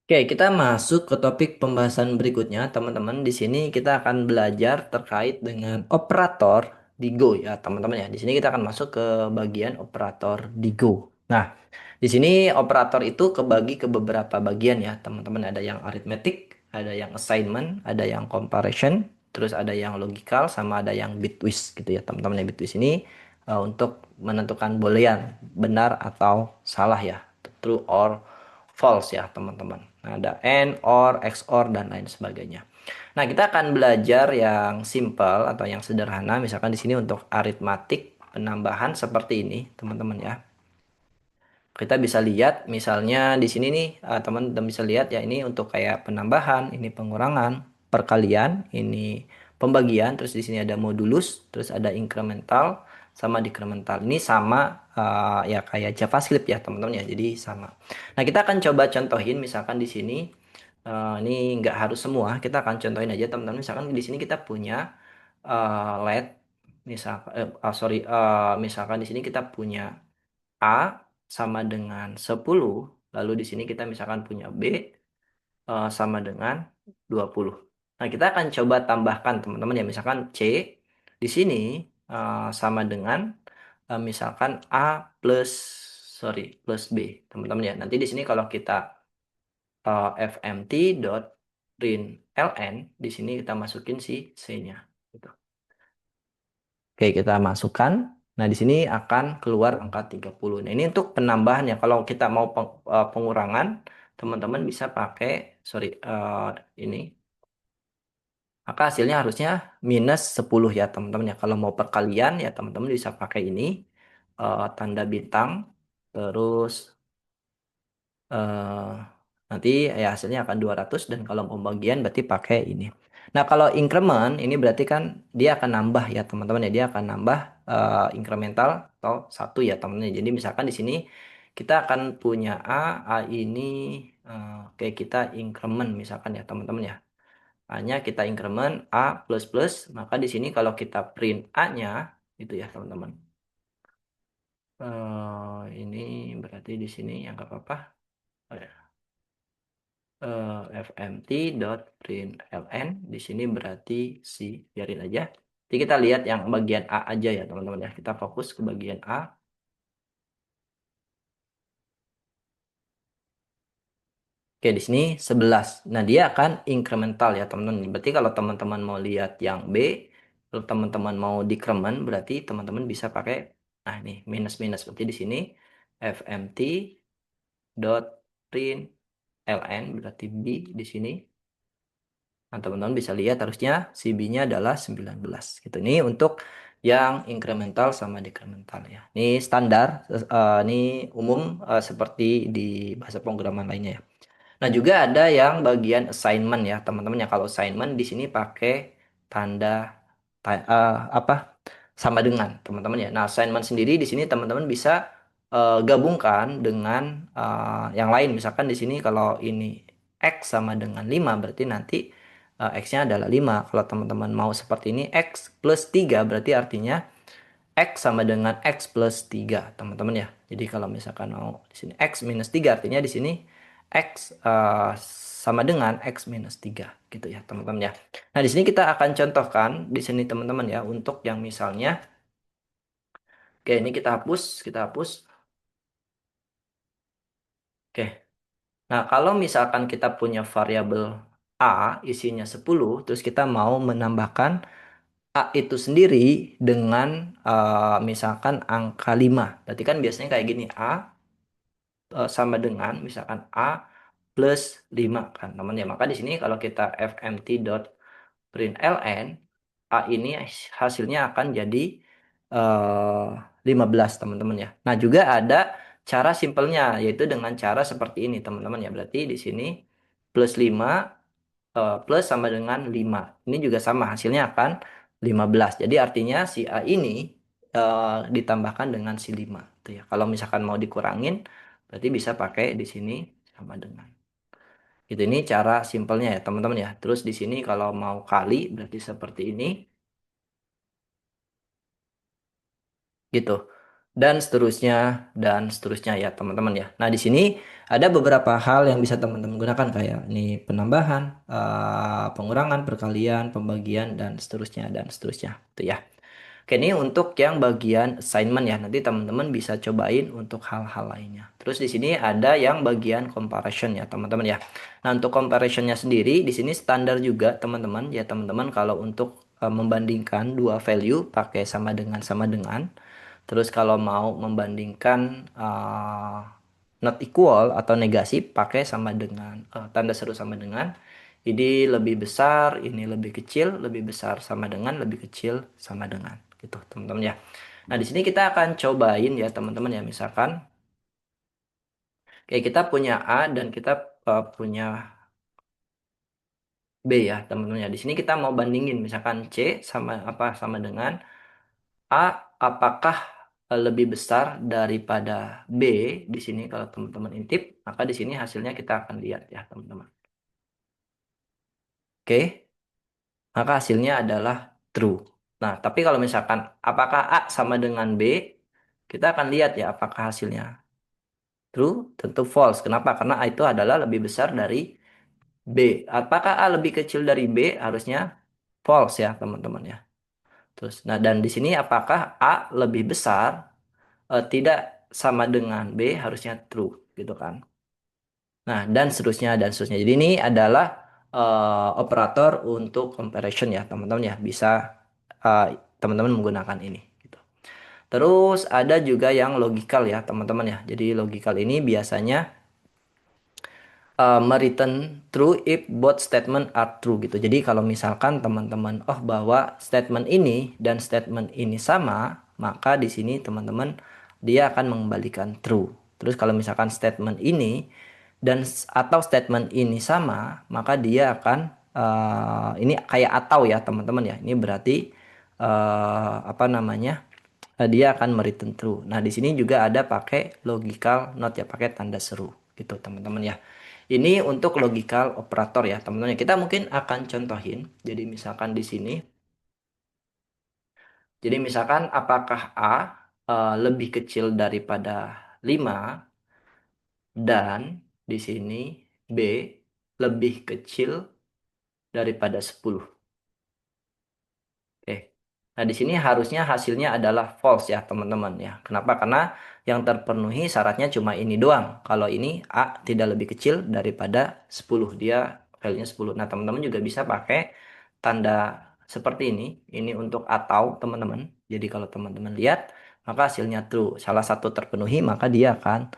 Oke, kita masuk ke topik pembahasan berikutnya, teman-teman. Di sini kita akan belajar terkait dengan operator di Go ya, teman-teman ya. Di sini kita akan masuk ke bagian operator di Go. Nah, di sini operator itu kebagi ke beberapa bagian ya, teman-teman. Ada yang arithmetic, ada yang assignment, ada yang comparison, terus ada yang logical, sama ada yang bitwise gitu ya, teman-teman ya. Bitwise ini untuk menentukan boolean benar atau salah ya, true or false ya, teman-teman. Nah, ada AND, OR, XOR, dan lain sebagainya. Nah, kita akan belajar yang simple atau yang sederhana. Misalkan di sini untuk aritmatik penambahan seperti ini, teman-teman ya. Kita bisa lihat misalnya di sini nih, teman-teman bisa lihat ya, ini untuk kayak penambahan, ini pengurangan, perkalian, ini pembagian, terus di sini ada modulus, terus ada incremental sama decremental. Ini sama ya kayak JavaScript ya, teman-teman ya. Jadi sama. Nah, kita akan coba contohin misalkan di sini ini nggak harus semua, kita akan contohin aja, teman-teman. Misalkan di sini kita punya let misalkan misalkan di sini kita punya A sama dengan 10, lalu di sini kita misalkan punya B sama dengan 20. Nah, kita akan coba tambahkan, teman-teman ya, misalkan C di sini sama dengan misalkan A plus plus B, teman-teman ya. Nanti di sini kalau kita fmt.println, di sini kita masukin si C-nya gitu. Oke, kita masukkan. Nah, di sini akan keluar angka 30. Nah, ini untuk penambahan ya. Kalau kita mau pengurangan, teman-teman bisa pakai, ini. Maka hasilnya harusnya minus 10 ya, teman-teman ya. Kalau mau perkalian ya, teman-teman bisa pakai ini, tanda bintang. Terus eh, nanti ya hasilnya akan 200, dan kalau pembagian berarti pakai ini. Nah, kalau increment ini berarti kan dia akan nambah ya, teman-teman ya. Dia akan nambah incremental atau satu ya, teman-teman ya. Jadi misalkan di sini kita akan punya A ini kayak kita increment misalkan ya, teman-teman ya. A-nya kita increment A plus plus, maka di sini kalau kita print A-nya itu ya, teman-teman. Ini berarti di sini yang nggak apa-apa. Oh, ya. fmt.println di sini berarti si, biarin aja. Jadi kita lihat yang bagian A aja ya, teman-teman ya. Kita fokus ke bagian A. Oke, di sini 11. Nah, dia akan incremental ya, teman-teman. Berarti kalau teman-teman mau lihat yang B, kalau teman-teman mau decrement, berarti teman-teman bisa pakai, nah ini minus-minus. Berarti di sini fmt.println berarti B di sini. Nah, teman-teman bisa lihat harusnya CB-nya adalah 19 gitu. Ini untuk yang incremental sama decremental ya. Ini standar, ini umum seperti di bahasa pemrograman lainnya ya. Nah, juga ada yang bagian assignment ya, teman-teman ya. Kalau assignment di sini pakai tanda apa? Sama dengan, teman-teman ya. Nah, assignment sendiri di sini teman-teman bisa gabungkan dengan yang lain. Misalkan di sini kalau ini X sama dengan 5, berarti nanti X-nya adalah 5. Kalau teman-teman mau seperti ini, X plus 3 berarti artinya X sama dengan X plus 3, teman-teman ya. Jadi kalau misalkan mau di sini X minus 3, artinya di sini X sama dengan X minus 3 gitu ya, teman-teman ya. Nah, di sini kita akan contohkan di sini, teman-teman ya, untuk yang misalnya, oke, ini kita hapus, kita hapus. Oke. Nah, kalau misalkan kita punya variabel A isinya 10, terus kita mau menambahkan A itu sendiri dengan misalkan angka 5. Berarti kan biasanya kayak gini, A sama dengan misalkan A plus 5 kan, teman ya. Maka di sini kalau kita fmt.println, A ini hasilnya akan jadi eh, 15, teman-teman ya. Nah, juga ada cara simpelnya, yaitu dengan cara seperti ini, teman-teman ya. Berarti di sini plus 5 plus sama dengan 5. Ini juga sama, hasilnya akan 15. Jadi artinya si A ini ditambahkan dengan si 5. Tuh ya. Kalau misalkan mau dikurangin, berarti bisa pakai di sini sama dengan. Gitu, ini cara simpelnya ya, teman-teman ya. Terus di sini kalau mau kali, berarti seperti ini. Gitu. dan seterusnya ya teman-teman ya. Nah, di sini ada beberapa hal yang bisa teman-teman gunakan kayak ini penambahan, pengurangan, perkalian, pembagian dan seterusnya. Itu ya. Oke, ini untuk yang bagian assignment ya. Nanti teman-teman bisa cobain untuk hal-hal lainnya. Terus di sini ada yang bagian comparison ya, teman-teman ya. Nah, untuk comparisonnya sendiri di sini standar juga, teman-teman. Ya, teman-teman kalau untuk membandingkan dua value pakai sama dengan. Terus kalau mau membandingkan not equal atau negasi pakai sama dengan tanda seru sama dengan. Ini lebih besar, ini lebih kecil, lebih besar sama dengan, lebih kecil sama dengan. Gitu, teman-teman ya. Nah, di sini kita akan cobain ya, teman-teman ya. Misalkan kayak kita punya A dan kita punya B ya, teman-teman ya. Di sini kita mau bandingin misalkan C sama apa sama dengan A, apakah lebih besar daripada B di sini kalau teman-teman intip, maka di sini hasilnya kita akan lihat ya, teman-teman. Oke, maka hasilnya adalah true. Nah, tapi kalau misalkan apakah A sama dengan B, kita akan lihat ya apakah hasilnya true, tentu false. Kenapa? Karena A itu adalah lebih besar dari B. Apakah A lebih kecil dari B? Harusnya false ya, teman-teman ya. Terus, nah dan di sini apakah A lebih besar tidak sama dengan B? Harusnya true, gitu kan. Nah, dan seterusnya. Jadi ini adalah operator untuk comparison ya, teman-teman ya. Bisa eh, teman-teman menggunakan ini gitu. Terus ada juga yang logical ya, teman-teman ya. Jadi logical ini biasanya mereturn true if both statement are true gitu. Jadi kalau misalkan teman-teman bahwa statement ini dan statement ini sama, maka di sini teman-teman dia akan mengembalikan true. Terus kalau misalkan statement ini atau statement ini sama, maka dia akan ini kayak atau ya teman-teman ya. Ini berarti apa namanya? Dia akan mereturn true. Nah, di sini juga ada pakai logical not ya, pakai tanda seru gitu, teman-teman ya. Ini untuk logical operator ya, teman-teman. Kita mungkin akan contohin. Jadi misalkan di sini, jadi misalkan apakah A lebih kecil daripada 5 dan di sini B lebih kecil daripada 10. Oke. Nah, di sini harusnya hasilnya adalah false ya, teman-teman ya. Kenapa? Karena yang terpenuhi syaratnya cuma ini doang. Kalau ini A tidak lebih kecil daripada 10, dia value-nya 10. Nah, teman-teman juga bisa pakai tanda seperti ini. Ini untuk atau, teman-teman. Jadi kalau teman-teman lihat, maka hasilnya true. Salah satu terpenuhi, maka dia akan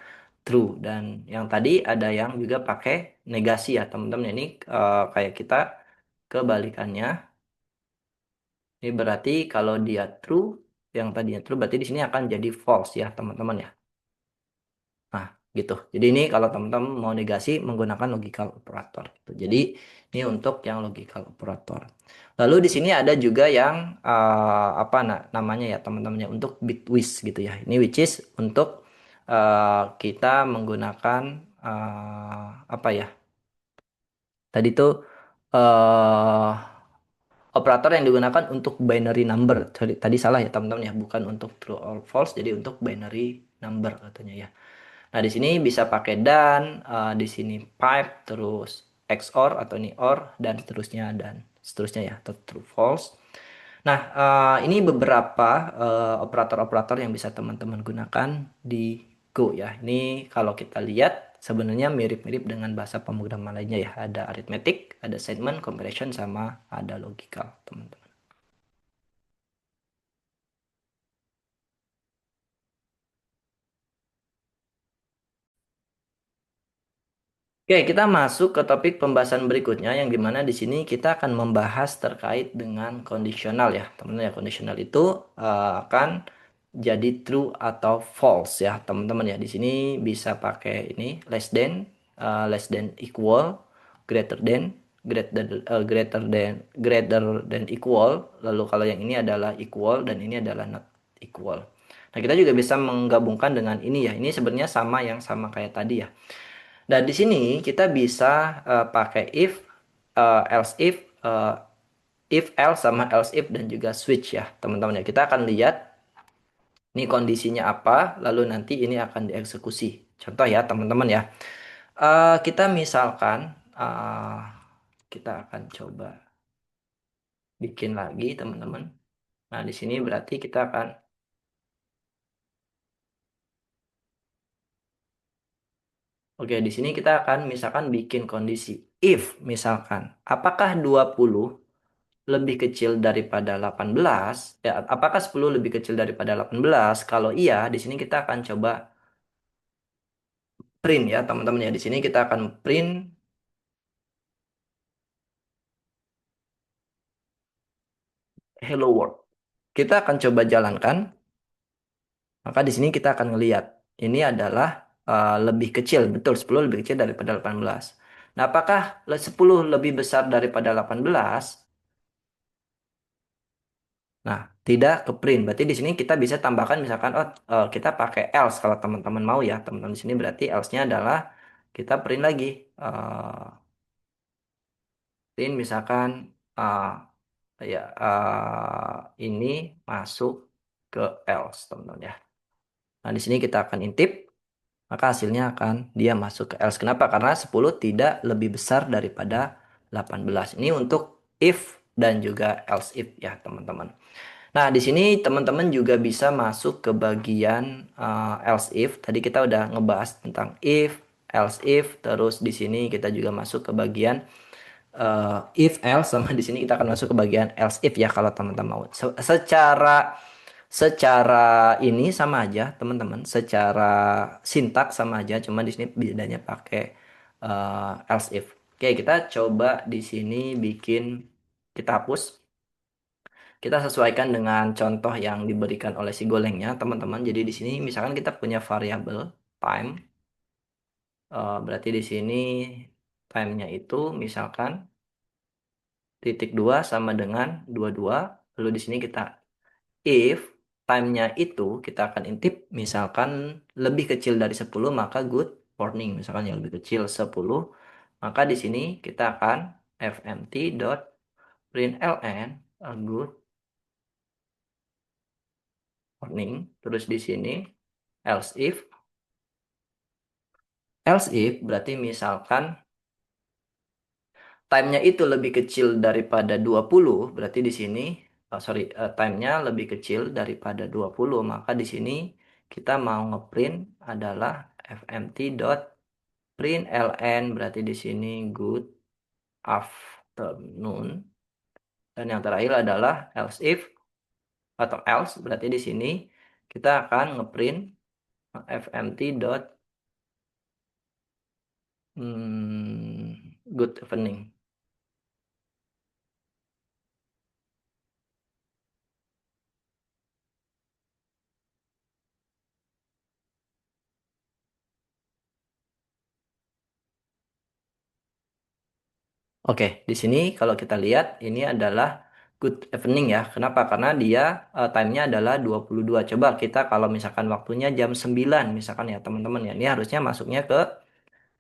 true. Dan yang tadi ada yang juga pakai negasi ya, teman-teman. Ini kayak kita kebalikannya. Ini berarti kalau dia true, yang tadinya true berarti di sini akan jadi false ya, teman-teman ya. Nah, gitu. Jadi ini kalau teman-teman mau negasi menggunakan logical operator gitu. Jadi ini untuk yang logical operator. Lalu di sini ada juga yang apa namanya ya, teman-teman ya, untuk bitwise gitu ya. Ini which is untuk kita menggunakan apa ya? Tadi tuh eh operator yang digunakan untuk binary number. Tadi salah ya teman-teman ya, bukan untuk true or false, jadi untuk binary number katanya ya. Nah, di sini bisa pakai dan, di sini pipe, terus XOR atau ini OR dan seterusnya ya, atau true false. Nah, ini beberapa operator-operator yang bisa teman-teman gunakan di Go ya. Ini kalau kita lihat sebenarnya mirip-mirip dengan bahasa pemrograman lainnya ya. Ada arithmetic, ada assignment, comparison, sama ada logical, teman-teman. Oke, kita masuk ke topik pembahasan berikutnya yang dimana di sini kita akan membahas terkait dengan kondisional ya, teman-teman ya. Kondisional itu akan jadi true atau false ya, teman-teman ya. Di sini bisa pakai ini less than equal, greater than, greater than equal. Lalu kalau yang ini adalah equal dan ini adalah not equal. Nah, kita juga bisa menggabungkan dengan ini ya. Ini sebenarnya sama yang sama kayak tadi ya. Dan di sini kita bisa pakai else if else sama else if dan juga switch ya, teman-teman ya. Kita akan lihat Ini kondisinya apa, lalu nanti ini akan dieksekusi. Contoh ya, teman-teman ya. Kita misalkan, eh, kita akan coba bikin lagi, teman-teman. Nah, di sini berarti kita akan, oke, di sini kita akan misalkan bikin kondisi. If, misalkan, apakah 20 lebih kecil daripada 18? Ya, apakah 10 lebih kecil daripada 18? Kalau iya, di sini kita akan coba print ya, teman-teman ya. Di sini kita akan print hello world. Kita akan coba jalankan, maka di sini kita akan ngelihat ini adalah lebih kecil, betul 10 lebih kecil daripada 18. Nah, apakah 10 lebih besar daripada 18? Nah, tidak ke print. Berarti di sini kita bisa tambahkan misalkan kita pakai else kalau teman-teman mau ya. Teman-teman di sini berarti else-nya adalah kita print lagi. Print misalkan uh, ya ini masuk ke else, teman-teman ya. Nah, di sini kita akan intip, maka hasilnya akan dia masuk ke else. Kenapa? Karena 10 tidak lebih besar daripada 18. Ini untuk if dan juga else if ya, teman-teman. Nah, di sini teman-teman juga bisa masuk ke bagian else if. Tadi kita udah ngebahas tentang if, else if, terus di sini kita juga masuk ke bagian if else, sama di sini kita akan masuk ke bagian else if ya kalau teman-teman mau. Secara secara ini sama aja, teman-teman. Secara sintak sama aja, cuma di sini bedanya pakai else if. Oke, kita coba di sini bikin, kita hapus. Kita sesuaikan dengan contoh yang diberikan oleh si golengnya, teman-teman. Jadi di sini misalkan kita punya variabel time, berarti di sini time-nya itu misalkan titik 2 sama dengan 22. Lalu di sini kita if time-nya itu kita akan intip misalkan lebih kecil dari 10 maka good warning. Misalkan yang lebih kecil 10, maka di sini kita akan fmt dot println good warning. Terus di sini else if. Else if berarti misalkan time-nya itu lebih kecil daripada 20, berarti di sini time-nya lebih kecil daripada 20, maka di sini kita mau ngeprint adalah fmt.println, berarti di sini good afternoon. Dan yang terakhir adalah else if atau else, berarti di sini kita akan ngeprint fmt dot good evening. Oke, di sini kalau kita lihat ini adalah good evening ya. Kenapa? Karena dia time-nya adalah 22. Coba kita kalau misalkan waktunya jam 9 misalkan ya teman-teman ya. Ini harusnya masuknya ke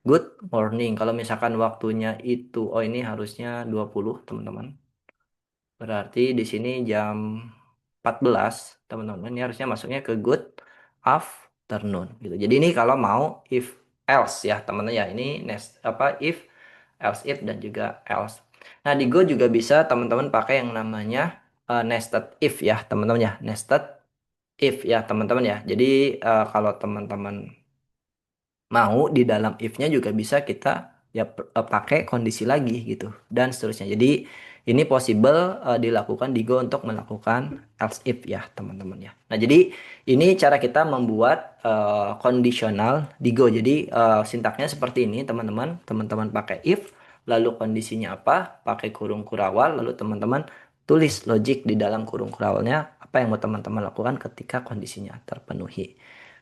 good morning. Kalau misalkan waktunya itu ini harusnya 20 teman-teman. Berarti di sini jam 14 teman-teman. Ini harusnya masuknya ke good afternoon gitu. Jadi ini kalau mau if else ya teman-teman ya. Ini next apa if else if dan juga else. Nah, di Go juga bisa teman-teman pakai yang namanya nested if ya teman-teman ya. Nested if ya teman-teman ya. Jadi kalau teman-teman mau di dalam if-nya juga bisa kita ya pakai kondisi lagi gitu dan seterusnya. Jadi ini possible dilakukan di Go untuk melakukan else if ya teman-teman ya. Nah, jadi ini cara kita membuat kondisional di Go. Jadi sintaknya seperti ini teman-teman. Teman-teman pakai if, lalu kondisinya apa? Pakai kurung kurawal, lalu teman-teman tulis logik di dalam kurung kurawalnya apa yang mau teman-teman lakukan ketika kondisinya terpenuhi.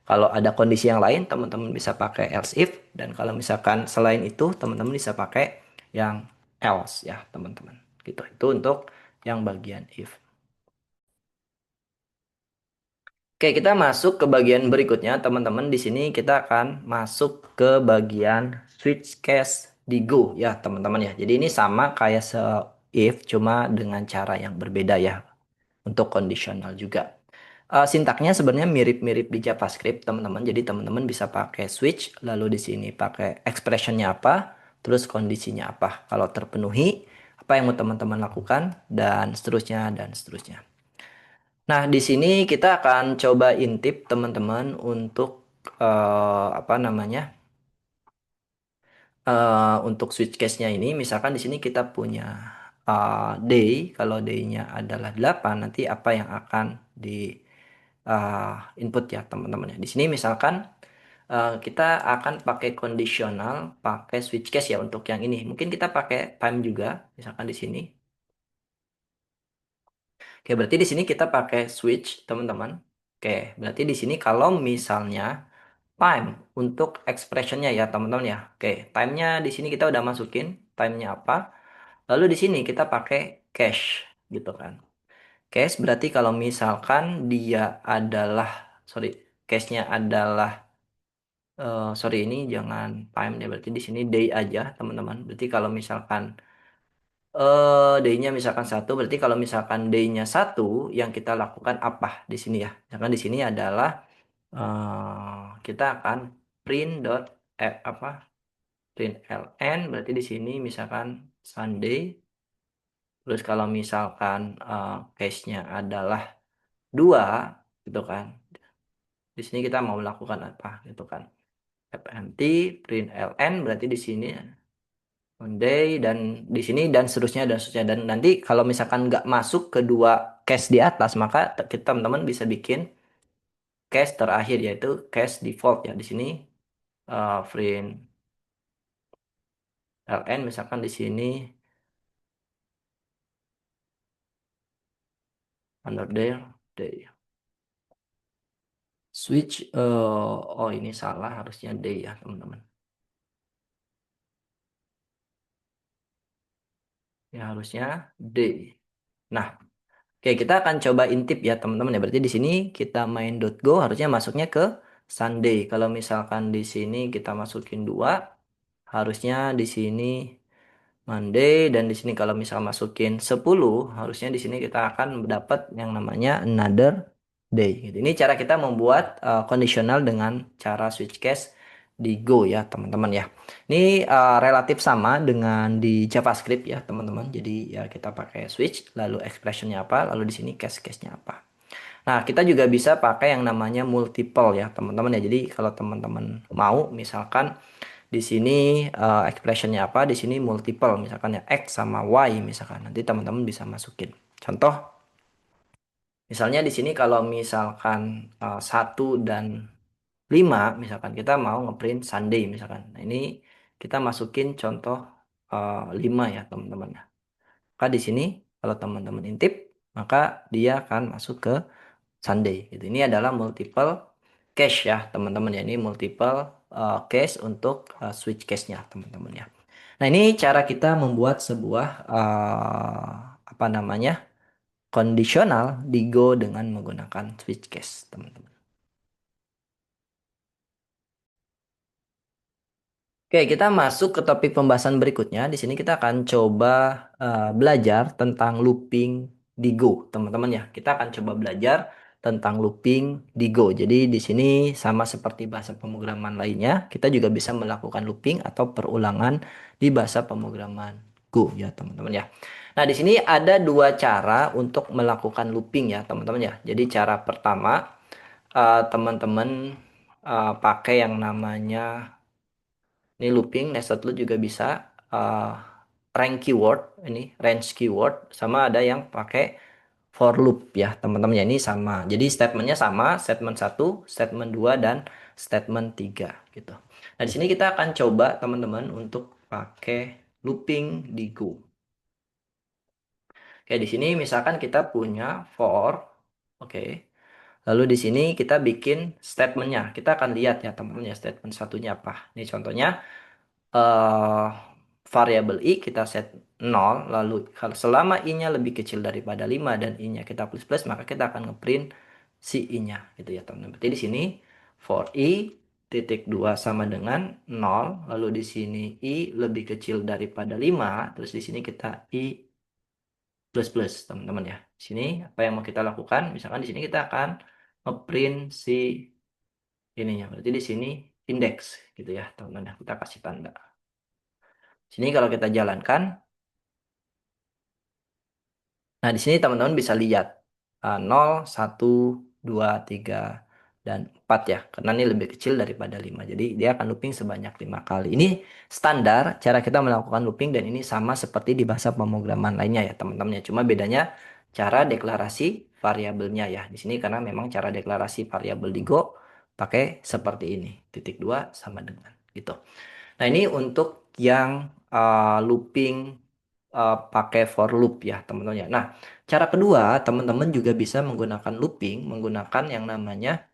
Kalau ada kondisi yang lain, teman-teman bisa pakai else if. Dan kalau misalkan selain itu, teman-teman bisa pakai yang else ya, teman-teman. Gitu. Itu untuk yang bagian if. Oke, kita masuk ke bagian berikutnya, teman-teman. Di sini kita akan masuk ke bagian switch case di Go ya, teman-teman ya. Jadi ini sama kayak se if, cuma dengan cara yang berbeda ya. Untuk kondisional juga. Sintaknya sebenarnya mirip-mirip di JavaScript, teman-teman. Jadi teman-teman bisa pakai switch, lalu di sini pakai expressionnya apa, terus kondisinya apa. Kalau terpenuhi, apa yang mau teman-teman lakukan, dan seterusnya, dan seterusnya. Nah, di sini kita akan coba intip teman-teman untuk apa namanya? Untuk switch case-nya ini, misalkan di sini kita punya day, kalau day-nya adalah 8, nanti apa yang akan di input ya teman-teman ya. Di sini misalkan kita akan pakai kondisional, pakai switch case ya untuk yang ini. Mungkin kita pakai time juga, misalkan di sini. Oke, berarti di sini kita pakai switch, teman-teman. Oke, berarti di sini kalau misalnya time untuk expressionnya ya, teman-teman ya. Oke, time-nya di sini kita udah masukin time-nya apa. Lalu di sini kita pakai cache gitu kan. Cache berarti kalau misalkan dia adalah, sorry, cache-nya adalah sorry ini jangan time ya, berarti di sini day aja teman-teman. Berarti kalau misalkan day-nya misalkan satu, berarti kalau misalkan day-nya satu yang kita lakukan apa di sini ya? Misalkan di sini adalah kita akan print dot apa print ln, berarti di sini misalkan Sunday. Terus kalau misalkan case-nya adalah dua gitu kan. Di sini kita mau melakukan apa gitu kan. fmt print ln berarti di sini Monday dan di sini dan seterusnya dan seterusnya, dan nanti kalau misalkan nggak masuk kedua case di atas maka kita teman-teman bisa bikin case terakhir yaitu case default ya di sini print ln misalkan di sini another day switch oh ini salah harusnya day ya teman-teman ya harusnya day. Nah, oke, kita akan coba intip ya teman-teman ya. Berarti di sini kita main .go harusnya masuknya ke Sunday. Kalau misalkan di sini kita masukin 2, harusnya di sini Monday, dan di sini kalau misal masukin 10, harusnya di sini kita akan mendapat yang namanya another day gitu. Ini cara kita membuat conditional dengan cara switch case di Go ya, teman-teman ya. Ini relatif sama dengan di JavaScript ya, teman-teman. Jadi ya kita pakai switch, lalu expressionnya apa, lalu di sini case-case-nya apa. Nah, kita juga bisa pakai yang namanya multiple ya, teman-teman ya. Jadi kalau teman-teman mau misalkan di sini expressionnya apa, di sini multiple misalkan ya X sama Y misalkan, nanti teman-teman bisa masukin contoh misalnya di sini kalau misalkan 1 dan 5 misalkan kita mau ngeprint Sunday misalkan, nah ini kita masukin contoh 5 ya teman-teman. Maka di sini kalau teman-teman intip maka dia akan masuk ke Sunday gitu. Ini adalah multiple cache ya teman-teman ya. Ini multiple cache untuk switch cache-nya teman-teman ya. Nah, ini cara kita membuat sebuah apa namanya? Conditional di Go dengan menggunakan switch case, teman-teman. Oke, kita masuk ke topik pembahasan berikutnya. Di sini kita akan coba belajar tentang looping di Go, teman-teman ya. Kita akan coba belajar tentang looping di Go. Jadi di sini sama seperti bahasa pemrograman lainnya, kita juga bisa melakukan looping atau perulangan di bahasa pemrograman Go ya, teman-teman ya. Nah, di sini ada dua cara untuk melakukan looping ya, teman-teman ya. Jadi cara pertama, teman-teman pakai yang namanya ini looping, nested loop juga bisa. uh, Rank keyword, ini range keyword, sama ada yang pakai for loop ya teman-teman ya, ini sama. Jadi statementnya sama, statement satu, statement 2 dan statement 3 gitu. Nah, di sini kita akan coba teman-teman untuk pakai looping di Go. Oke, di sini misalkan kita punya for, oke. Lalu di sini kita bikin statementnya. Kita akan lihat ya teman-teman ya statement satunya apa. Ini contohnya eh variabel i kita set 0, lalu kalau selama i-nya lebih kecil daripada 5 dan i-nya kita plus plus, maka kita akan ngeprint si i-nya gitu ya teman-teman. Berarti di sini for i titik 2 sama dengan 0, lalu di sini i lebih kecil daripada 5, terus di sini kita i plus plus teman-teman ya. Di sini apa yang mau kita lakukan? Misalkan di sini kita akan ngeprint si ininya. Berarti di sini indeks gitu ya, teman-teman. Kita kasih tanda. Sini kalau kita jalankan, nah di sini teman-teman bisa lihat 0, 1, 2, 3, dan 4 ya. Karena ini lebih kecil daripada 5. Jadi dia akan looping sebanyak 5 kali. Ini standar cara kita melakukan looping dan ini sama seperti di bahasa pemrograman lainnya ya teman-teman ya. Cuma bedanya cara deklarasi variabelnya ya. Di sini karena memang cara deklarasi variabel di Go pakai seperti ini. Titik 2 sama dengan gitu. Nah, ini untuk yang looping pakai for loop ya, teman-teman ya. Nah, cara kedua, teman-teman juga bisa menggunakan looping, menggunakan yang namanya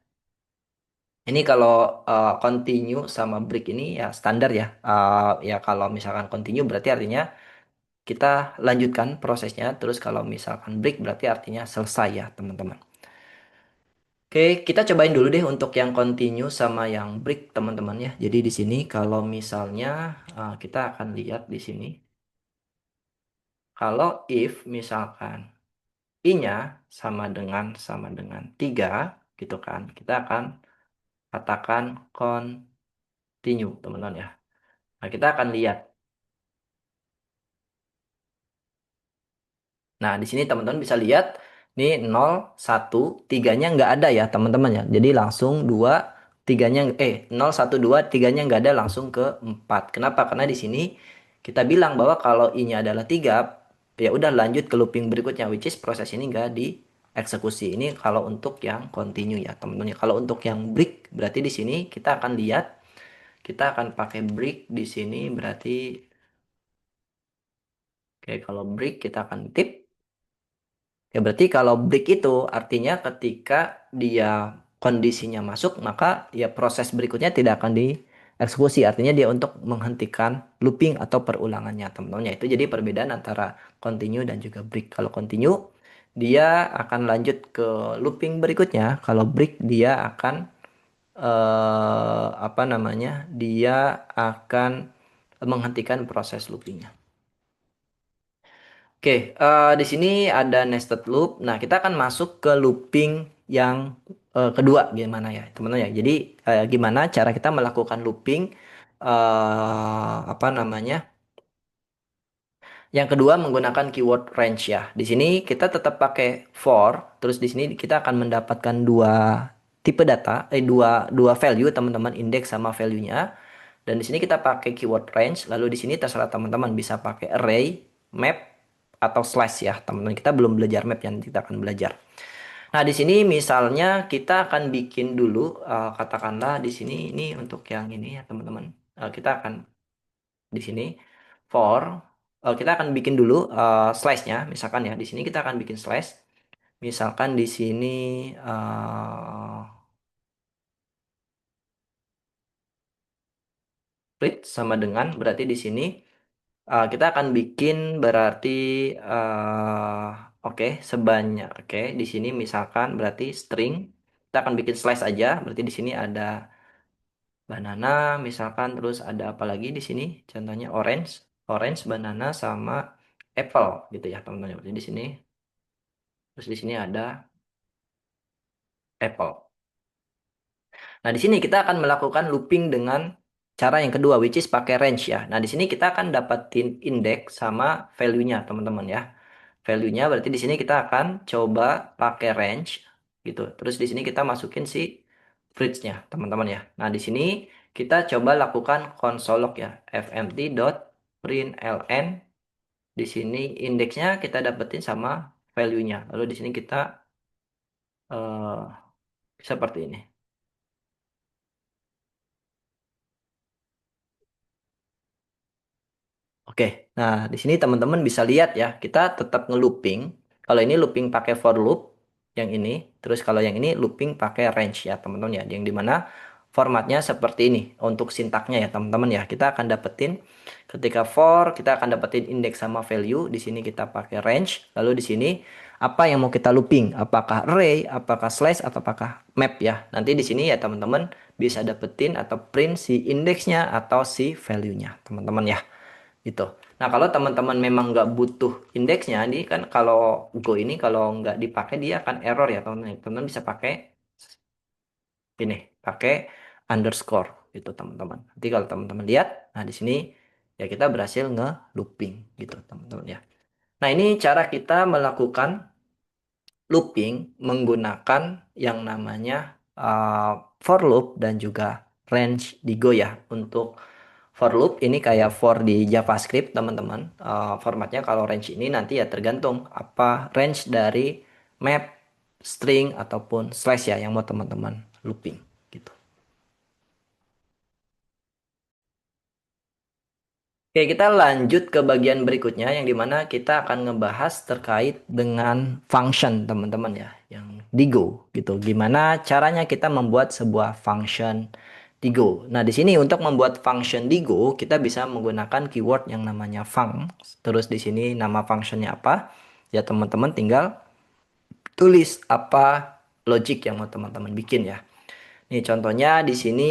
ini kalau continue sama break ini ya standar ya. Ya kalau misalkan continue berarti artinya kita lanjutkan prosesnya. Terus kalau misalkan break berarti artinya selesai ya, teman-teman. Oke, kita cobain dulu deh untuk yang continue sama yang break, teman-teman ya. Jadi di sini kalau misalnya kita akan lihat di sini. Kalau if misalkan i-nya sama dengan 3 gitu kan. Kita akan katakan continue teman-teman ya. Nah, kita akan lihat. Nah, di sini teman-teman bisa lihat nih 0, 1, 3-nya nggak ada ya teman-teman ya. Jadi langsung 2, 3-nya 0, 1, 2, 3-nya nggak ada langsung ke 4. Kenapa? Karena di sini kita bilang bahwa kalau i-nya adalah 3, ya udah lanjut ke looping berikutnya which is proses ini nggak dieksekusi. Ini kalau untuk yang continue ya teman-teman ya. Kalau untuk yang break berarti di sini kita akan lihat kita akan pakai break di sini berarti oke kalau break kita akan tip. Ya berarti kalau break itu artinya ketika dia kondisinya masuk maka ya proses berikutnya tidak akan dieksekusi. Artinya dia untuk menghentikan looping atau perulangannya teman-teman. Ya, itu jadi perbedaan antara continue dan juga break. Kalau continue dia akan lanjut ke looping berikutnya. Kalau break dia akan apa namanya? Dia akan menghentikan proses loopingnya. Oke, di sini ada nested loop. Nah, kita akan masuk ke looping yang kedua, gimana ya, teman-teman ya. Jadi, gimana cara kita melakukan looping, apa namanya? Yang kedua menggunakan keyword range ya. Di sini kita tetap pakai for, terus di sini kita akan mendapatkan dua tipe data, dua value teman-teman, index sama value-nya. Dan di sini kita pakai keyword range, lalu di sini terserah teman-teman bisa pakai array, map, atau slash ya, teman-teman. Kita belum belajar map yang kita akan belajar. Nah, di sini misalnya kita akan bikin dulu, katakanlah di sini ini untuk yang ini ya, teman-teman. Kita akan di sini for, kita akan bikin dulu slash-nya, misalkan ya. Di sini kita akan bikin slash. Misalkan di sini split sama dengan berarti di sini kita akan bikin berarti oke sebanyak oke di sini misalkan berarti string kita akan bikin slash aja berarti di sini ada banana misalkan terus ada apa lagi di sini contohnya orange orange banana sama apple gitu ya teman-teman berarti di sini terus di sini ada apple. Nah, di sini kita akan melakukan looping dengan cara yang kedua, which is pakai range ya. Nah, di sini kita akan dapatin index sama value-nya, teman-teman ya. Value-nya berarti di sini kita akan coba pakai range gitu. Terus di sini kita masukin si bridge-nya, teman-teman ya. Nah, di sini kita coba lakukan console log ya, fmt.println. Di sini indeksnya kita dapetin sama value-nya. Lalu di sini kita eh, seperti ini. Oke, nah di sini teman-teman bisa lihat ya, kita tetap nge-looping. Kalau ini looping pakai for loop, yang ini. Terus kalau yang ini looping pakai range ya teman-teman ya. Yang dimana formatnya seperti ini untuk sintaknya ya teman-teman ya. Kita akan dapetin ketika for, kita akan dapetin index sama value. Di sini kita pakai range. Lalu di sini apa yang mau kita looping? Apakah array, apakah slash, atau apakah map ya. Nanti di sini ya teman-teman bisa dapetin atau print si indeksnya atau si value-nya teman-teman ya gitu. Nah, kalau teman-teman memang nggak butuh indeksnya, ini kan kalau Go ini kalau nggak dipakai dia akan error ya teman-teman. Teman-teman bisa pakai Ini pakai underscore gitu teman-teman. Nanti kalau teman-teman lihat, nah di sini ya kita berhasil nge-looping gitu teman-teman ya. Nah ini cara kita melakukan looping menggunakan yang namanya for loop dan juga range di Go ya. Untuk for loop ini kayak for di JavaScript teman-teman. Formatnya kalau range ini nanti ya tergantung apa range dari map, string ataupun slash ya yang mau teman-teman looping gitu. Oke, kita lanjut ke bagian berikutnya yang dimana kita akan ngebahas terkait dengan function teman-teman ya, yang di Go gitu. Gimana caranya kita membuat sebuah function di Go. Nah, di sini untuk membuat function di Go, kita bisa menggunakan keyword yang namanya func. Terus di sini nama functionnya apa? Ya teman-teman tinggal tulis apa logic yang mau teman-teman bikin ya. Nih contohnya di sini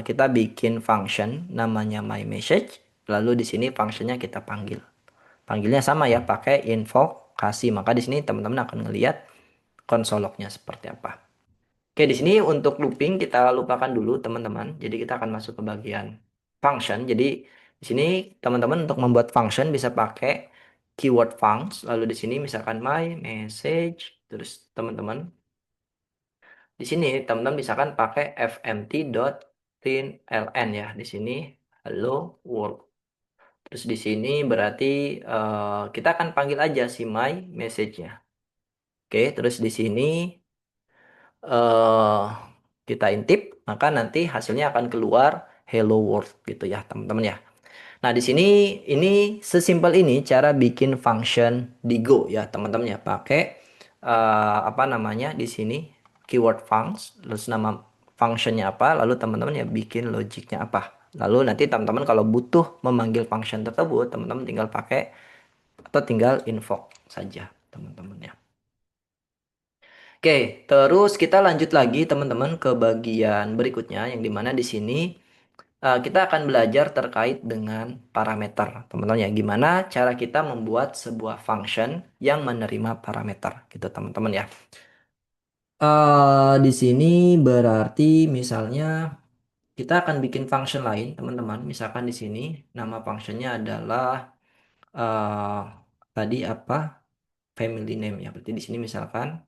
kita bikin function namanya my message. Lalu di sini functionnya kita panggil. Panggilnya sama ya pakai invokasi. Maka di sini teman-teman akan ngelihat konsol lognya seperti apa. Oke di sini untuk looping kita lupakan dulu teman-teman. Jadi kita akan masuk ke bagian function. Jadi di sini teman-teman untuk membuat function bisa pakai keyword func. Lalu di sini misalkan my message. Terus teman-teman di sini teman-teman misalkan pakai fmt.println ya. Di sini hello world. Terus di sini berarti kita akan panggil aja si my message-nya. Oke, terus di sini eh kita intip, maka nanti hasilnya akan keluar hello world gitu ya, teman-teman ya. Nah, di sini ini sesimpel ini cara bikin function di Go ya, teman-teman ya. Pakai apa namanya di sini keyword func, terus nama functionnya apa, lalu teman-teman ya bikin logiknya apa. Lalu nanti teman-teman kalau butuh memanggil function tersebut, teman-teman tinggal pakai atau tinggal invoke saja, teman-teman ya. Oke, terus kita lanjut lagi teman-teman ke bagian berikutnya yang dimana di sini kita akan belajar terkait dengan parameter, teman-teman ya. Gimana cara kita membuat sebuah function yang menerima parameter, gitu teman-teman ya. Di sini berarti misalnya kita akan bikin function lain, teman-teman. Misalkan di sini nama functionnya adalah eh tadi apa? Family name ya. Berarti di sini misalkan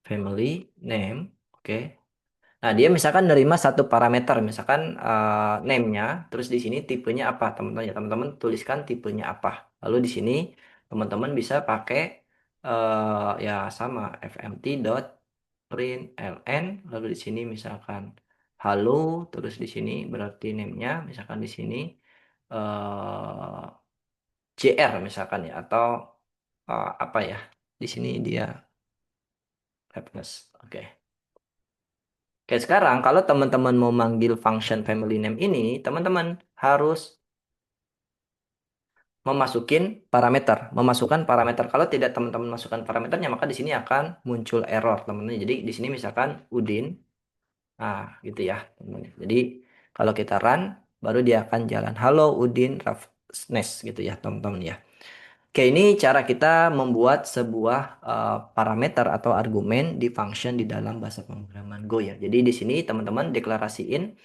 family name, oke. Nah, dia misalkan nerima satu parameter, misalkan name-nya, terus di sini tipenya apa, teman-teman ya. Teman-teman tuliskan tipenya apa. Lalu di sini teman-teman bisa pakai ya sama fmt.println, lalu di sini misalkan halo, terus di sini berarti name-nya, misalkan di sini eh jr misalkan ya, atau apa ya, di sini dia happiness, oke. Oke, sekarang kalau teman-teman mau manggil function family name ini, teman-teman harus memasukkan parameter. Kalau tidak teman-teman masukkan parameternya, maka di sini akan muncul error, teman-teman. Jadi di sini misalkan Udin, nah gitu ya, teman-teman. Jadi kalau kita run, baru dia akan jalan. Halo Udin Rafnes gitu ya, teman-teman ya. Oke, ini cara kita membuat sebuah parameter atau argumen di function di dalam bahasa pemrograman Go ya. Jadi di sini teman-teman deklarasiin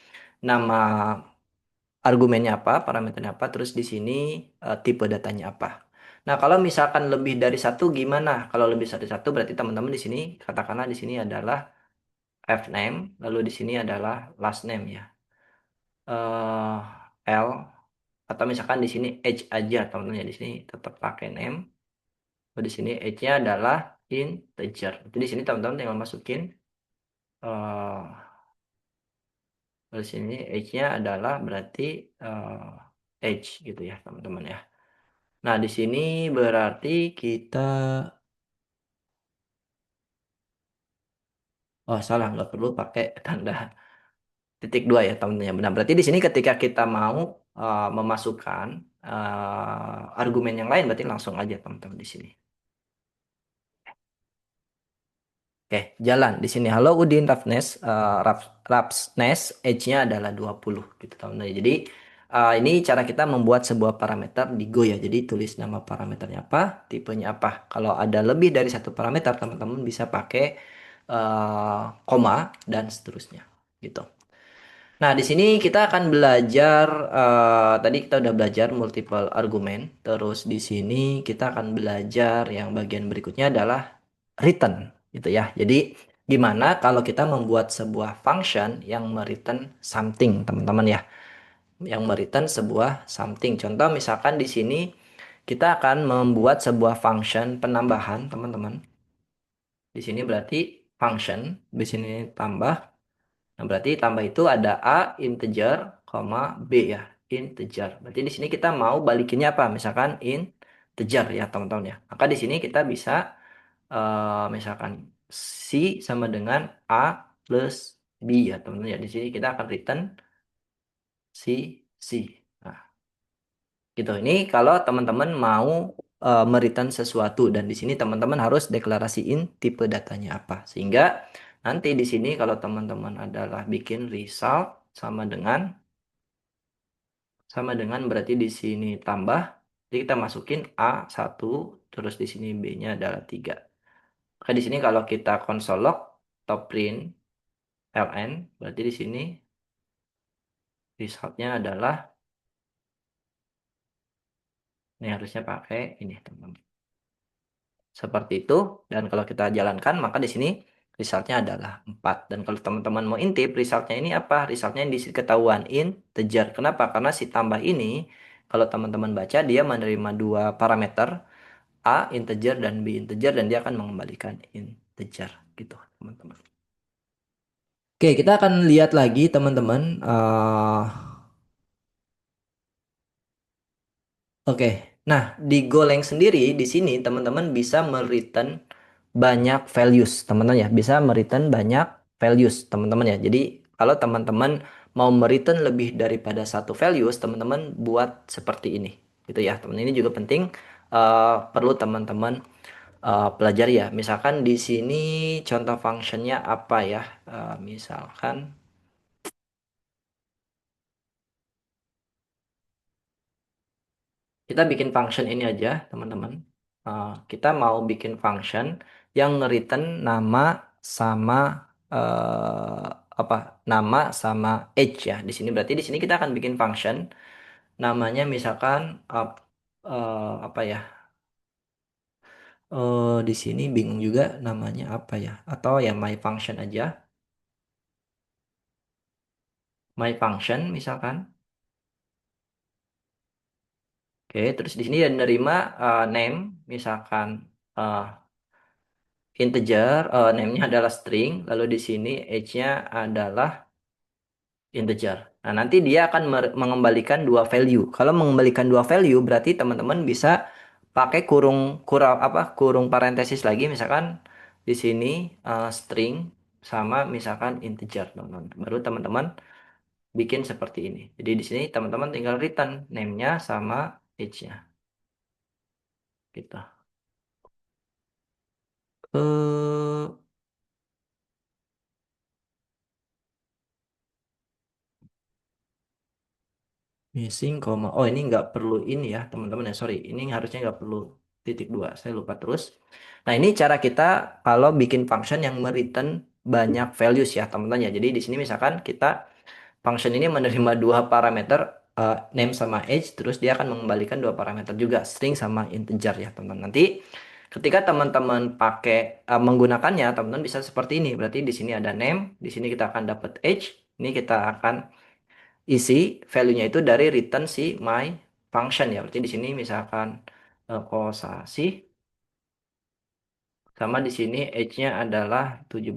nama argumennya apa, parameternya apa, terus di sini tipe datanya apa. Nah, kalau misalkan lebih dari satu gimana? Kalau lebih dari satu berarti teman-teman di sini katakanlah di sini adalah f name, lalu di sini adalah last name ya. L atau misalkan di sini age aja teman-teman ya di sini tetap pakai name. Lalu di sini age-nya adalah integer. Jadi di sini teman-teman tinggal masukin eh di sini age-nya adalah berarti age gitu ya, teman-teman ya. Nah, di sini berarti kita, oh salah, nggak perlu pakai tanda titik dua ya teman-teman. Benar. Berarti di sini ketika kita mau memasukkan argumen yang lain, berarti langsung aja teman-teman di sini. Oke, jalan di sini. Halo Udin Rafnes, Rapsnes, age-nya adalah 20 gitu teman-teman. Jadi ini cara kita membuat sebuah parameter di Go ya. Jadi tulis nama parameternya apa, tipenya apa. Kalau ada lebih dari satu parameter, teman-teman bisa pakai koma dan seterusnya gitu. Nah, di sini kita akan belajar tadi kita udah belajar multiple argument, terus di sini kita akan belajar yang bagian berikutnya adalah return gitu ya. Jadi gimana kalau kita membuat sebuah function yang mereturn something, teman-teman ya. Yang mereturn sebuah something. Contoh misalkan di sini kita akan membuat sebuah function penambahan, teman-teman. Di sini berarti function, di sini tambah. Nah, berarti tambah itu ada A integer, koma B ya, integer. Berarti di sini kita mau balikinnya apa? Misalkan integer ya, teman-teman ya. Maka di sini kita bisa misalkan C sama dengan A plus B ya, teman-teman ya. Di sini kita akan return C, C. Nah, gitu. Ini kalau teman-teman mau mereturn sesuatu dan di sini teman-teman harus deklarasiin tipe datanya apa. Sehingga nanti di sini kalau teman-teman adalah bikin result sama dengan berarti di sini tambah. Jadi kita masukin A1 terus di sini B-nya adalah 3. Oke, di sini kalau kita console log top print ln berarti di sini resultnya adalah ini harusnya pakai ini teman-teman. Seperti itu. Dan kalau kita jalankan, maka di sini resultnya adalah 4. Dan kalau teman-teman mau intip, resultnya ini apa? Resultnya yang diketahuan integer. Kenapa? Karena si tambah ini, kalau teman-teman baca, dia menerima dua parameter, A integer dan B integer, dan dia akan mengembalikan integer. Gitu, teman-teman. Oke, kita akan lihat lagi, teman-teman. Oke, nah di Golang sendiri di sini teman-teman bisa mereturn banyak values, teman-teman ya, bisa mereturn banyak values, teman-teman ya. Jadi kalau teman-teman mau mereturn lebih daripada satu values, teman-teman buat seperti ini, gitu ya. Teman ini juga penting, perlu teman-teman pelajari ya. Misalkan di sini contoh functionnya apa ya? Misalkan kita bikin function ini aja, teman-teman. Kita mau bikin function yang return nama sama apa? Nama sama age ya. Di sini berarti di sini kita akan bikin function namanya misalkan apa ya? Di sini bingung juga namanya apa ya? Atau ya my function aja. My function misalkan. Oke, terus di sini dia menerima name misalkan eh, integer, name-nya adalah string, lalu di sini age-nya adalah integer. Nah, nanti dia akan mengembalikan dua value. Kalau mengembalikan dua value, berarti teman-teman bisa pakai kurung kurang apa kurung parentesis lagi, misalkan di sini string sama misalkan integer, teman-teman. Baru teman-teman bikin seperti ini. Jadi di sini teman-teman tinggal return name-nya sama age-nya, gitu. Eh Missing koma. Oh, ini nggak perlu ini ya, teman-teman ya. Sorry, ini harusnya nggak perlu titik dua. Saya lupa terus. Nah, ini cara kita kalau bikin function yang mereturn banyak values ya, teman-teman ya. Jadi di sini misalkan kita function ini menerima dua parameter, name sama age, terus dia akan mengembalikan dua parameter juga, string sama integer ya, teman-teman. Nanti ketika teman-teman pakai menggunakannya, teman-teman bisa seperti ini. Berarti di sini ada name, di sini kita akan dapat age. Ini kita akan isi value-nya itu dari return si my function ya. Berarti di sini misalkan kosasi sama di sini age-nya adalah 17.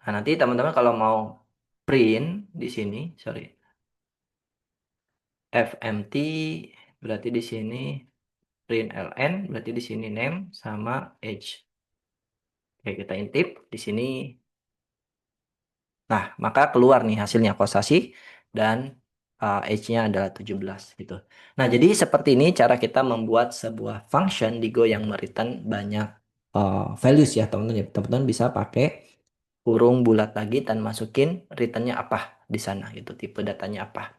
Nah, nanti teman-teman kalau mau print di sini, sorry, fmt berarti di sini print ln berarti di sini name sama age. Oke, kita intip di sini. Nah, maka keluar nih hasilnya kosasi dan age-nya adalah 17 gitu. Nah, jadi seperti ini cara kita membuat sebuah function di Go yang mereturn banyak values ya, teman-teman ya. Teman-teman bisa pakai kurung bulat lagi dan masukin returnnya apa di sana gitu, tipe datanya apa.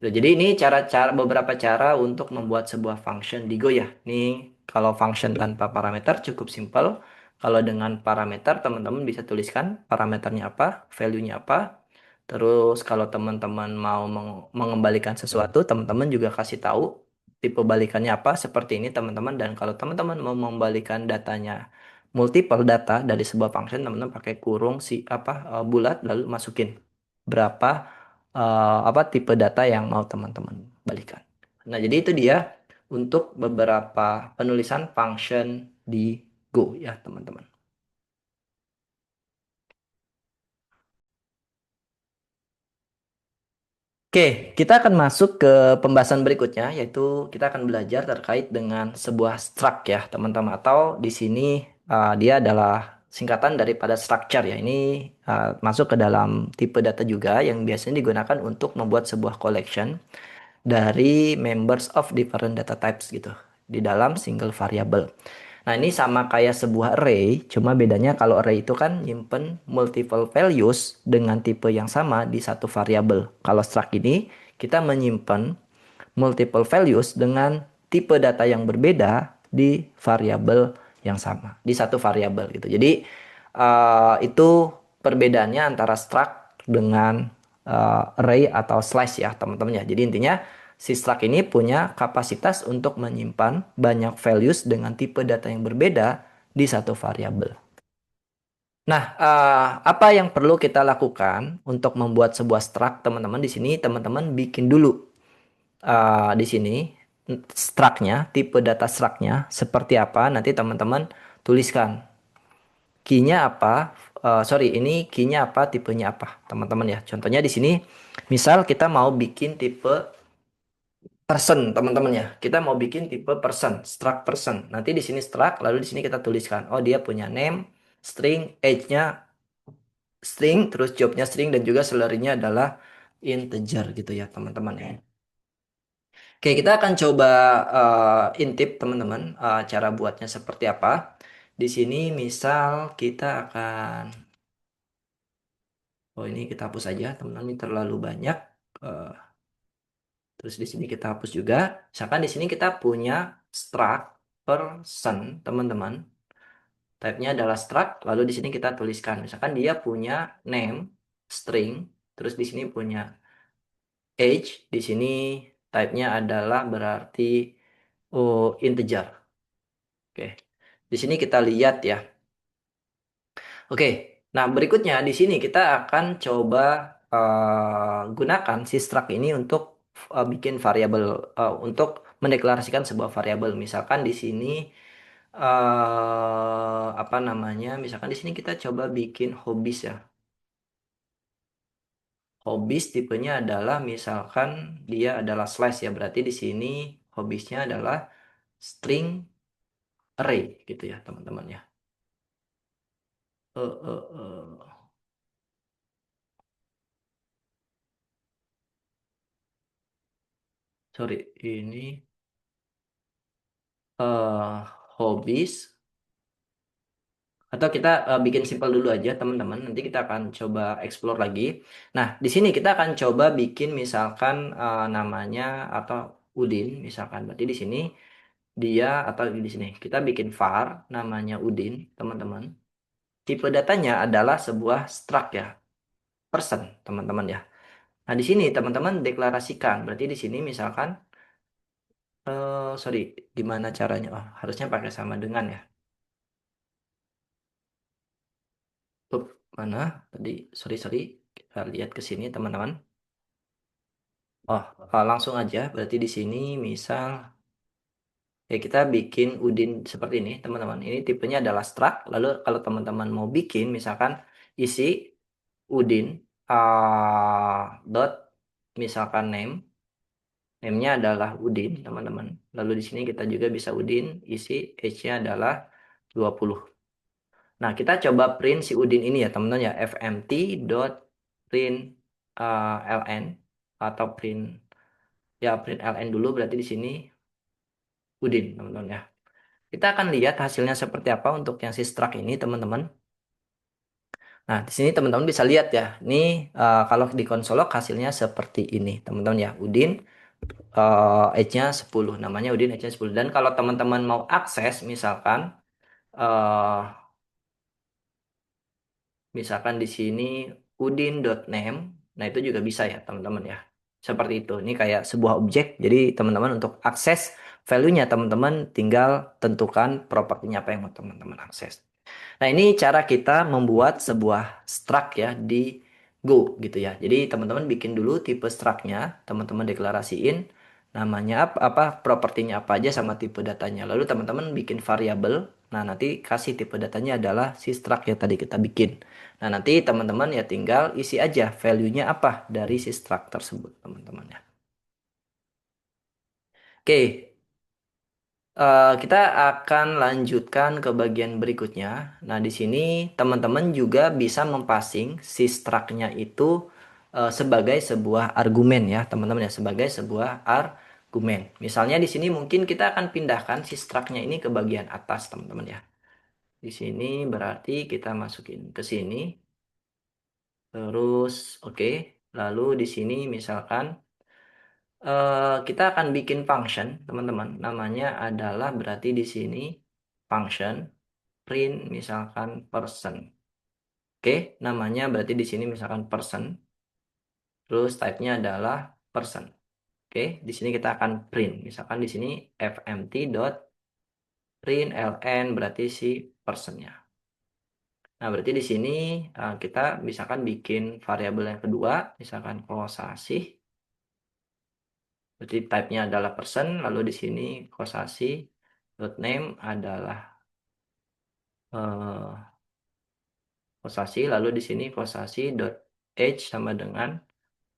Tuh, jadi ini cara-cara beberapa cara untuk membuat sebuah function di Go ya. Nih kalau function tanpa parameter cukup simpel. Kalau dengan parameter, teman-teman bisa tuliskan parameternya apa, value-nya apa. Terus kalau teman-teman mau mengembalikan sesuatu, teman-teman juga kasih tahu tipe balikannya apa, seperti ini teman-teman. Dan kalau teman-teman mau membalikan datanya multiple data dari sebuah function, teman-teman pakai kurung si apa bulat lalu masukin berapa apa tipe data yang mau teman-teman balikan. Nah, jadi itu dia untuk beberapa penulisan function di Go ya, teman-teman. Oke, kita akan masuk ke pembahasan berikutnya, yaitu kita akan belajar terkait dengan sebuah struct ya, teman-teman. Atau di sini dia adalah singkatan daripada structure ya. Ini masuk ke dalam tipe data juga yang biasanya digunakan untuk membuat sebuah collection dari members of different data types gitu di dalam single variable. Nah, ini sama kayak sebuah array, cuma bedanya kalau array itu kan nyimpen multiple values dengan tipe yang sama di satu variabel. Kalau struct ini kita menyimpan multiple values dengan tipe data yang berbeda di variabel yang sama, di satu variabel gitu. Jadi itu perbedaannya antara struct dengan array atau slice ya, teman-teman ya. Jadi intinya si struct ini punya kapasitas untuk menyimpan banyak values dengan tipe data yang berbeda di satu variabel. Nah, apa yang perlu kita lakukan untuk membuat sebuah struct, teman-teman? Di sini teman-teman bikin dulu di sini struct-nya, tipe data struct-nya seperti apa. Nanti teman-teman tuliskan key-nya apa. Sorry, ini key-nya apa, tipenya apa, teman-teman ya. Contohnya di sini, misal kita mau bikin tipe person, teman-teman ya. Kita mau bikin tipe person, struct person. Nanti di sini struct, lalu di sini kita tuliskan, oh dia punya name, string, age-nya string, terus job-nya string, dan juga salary-nya adalah integer gitu ya, teman-teman ya. Oke, kita akan coba intip teman-teman cara buatnya seperti apa. Di sini misal kita akan, oh ini kita hapus saja, teman-teman ini terlalu banyak. Eh, terus di sini kita hapus juga. Misalkan di sini kita punya struct person, teman-teman. Type-nya adalah struct, lalu di sini kita tuliskan. Misalkan dia punya name, string, terus di sini punya age, di sini type-nya adalah berarti oh, integer. Oke. Di sini kita lihat ya. Oke. Nah, berikutnya di sini kita akan coba gunakan si struct ini untuk bikin variabel untuk mendeklarasikan sebuah variabel. Misalkan di sini apa namanya? Misalkan di sini kita coba bikin hobbies ya. Hobbies tipenya adalah misalkan dia adalah slash ya. Berarti di sini hobbiesnya adalah string array gitu ya, teman-teman ya. Eh, eh, sorry, ini hobbies, atau kita bikin simpel dulu aja teman-teman, nanti kita akan coba explore lagi. Nah, di sini kita akan coba bikin misalkan namanya atau Udin misalkan, berarti di sini dia, atau di sini kita bikin var namanya Udin, teman-teman. Tipe datanya adalah sebuah struct ya, person, teman-teman ya. Nah, di sini teman-teman deklarasikan, berarti di sini misalkan sorry, gimana caranya, oh harusnya pakai sama dengan ya. Up, mana tadi? Sorry, sorry. Kita lihat ke sini, teman-teman. Oh, langsung aja. Berarti di sini misal ya kita bikin Udin seperti ini, teman-teman. Ini tipenya adalah struct. Lalu kalau teman-teman mau bikin misalkan isi Udin dot misalkan name, name-nya adalah Udin, teman-teman. Lalu di sini kita juga bisa Udin isi age-nya adalah 20. Nah, kita coba print si Udin ini ya, teman-teman ya. fmt dot print ln, atau print ya, print ln dulu, berarti di sini Udin, teman-teman ya. Kita akan lihat hasilnya seperti apa untuk yang si struct ini, teman-teman. Nah, di sini teman-teman bisa lihat ya. Ini kalau di konsolog hasilnya seperti ini, teman-teman ya. Udin age-nya 10, namanya Udin age-nya 10. Dan kalau teman-teman mau akses misalkan eh, Misalkan di sini udin.name. Nah, itu juga bisa ya, teman-teman ya. Seperti itu. Ini kayak sebuah objek. Jadi, teman-teman untuk akses value-nya, teman-teman tinggal tentukan propertinya apa yang mau teman-teman akses. Nah, ini cara kita membuat sebuah struct ya di Go gitu ya. Jadi, teman-teman bikin dulu tipe struct-nya, teman-teman deklarasiin namanya apa, propertinya apa aja sama tipe datanya. Lalu teman-teman bikin variabel. Nah, nanti kasih tipe datanya adalah si struct yang tadi kita bikin. Nah, nanti teman-teman ya tinggal isi aja value-nya apa dari si struct tersebut, teman-teman ya. Oke, kita akan lanjutkan ke bagian berikutnya. Nah, di sini teman-teman juga bisa mempassing si struct-nya itu sebagai sebuah argumen ya, teman-teman ya, sebagai sebuah argumen. Misalnya di sini mungkin kita akan pindahkan si struct-nya ini ke bagian atas, teman-teman ya. Di sini berarti kita masukin ke sini, terus oke. Lalu di sini misalkan kita akan bikin function, teman-teman. Namanya adalah berarti di sini function print misalkan person. Oke, namanya berarti di sini misalkan person, terus type-nya adalah person. Oke, di sini kita akan print. Misalkan di sini fmt dot print ln berarti si personnya. Nah, berarti di sini kita misalkan bikin variabel yang kedua, misalkan kosasi. Berarti type-nya adalah person, lalu di sini kosasi dot name adalah eh, kosasi, lalu di sini kosasi dot age sama dengan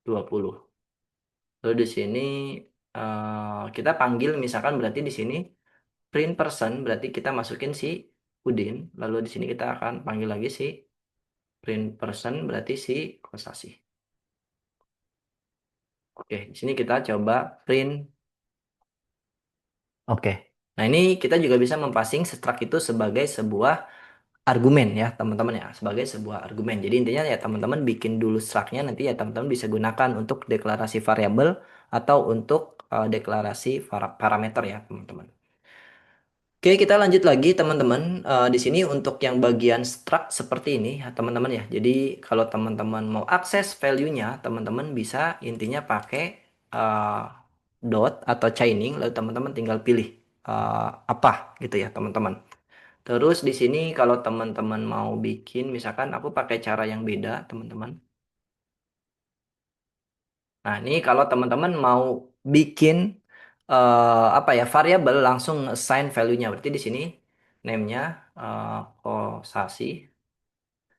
20. Lalu di sini kita panggil misalkan berarti di sini print person berarti kita masukin si Udin. Lalu di sini kita akan panggil lagi si print person berarti si kosasi. Oke, di sini kita coba print. Oke. Nah, ini kita juga bisa mempassing struct itu sebagai sebuah argumen ya, teman-teman ya, sebagai sebuah argumen. Jadi intinya ya teman-teman bikin dulu struct-nya, nanti ya teman-teman bisa gunakan untuk deklarasi variabel atau untuk deklarasi parameter ya, teman-teman. Oke, kita lanjut lagi teman-teman. Di sini untuk yang bagian struct seperti ini ya teman-teman ya. Jadi kalau teman-teman mau akses value-nya, teman-teman bisa intinya pakai uh, dot atau chaining, lalu teman-teman tinggal pilih apa gitu ya teman-teman. Terus di sini kalau teman-teman mau bikin, misalkan aku pakai cara yang beda teman-teman. Nah ini kalau teman-teman mau bikin apa ya variabel langsung assign value-nya. Berarti di sini name-nya kosasi.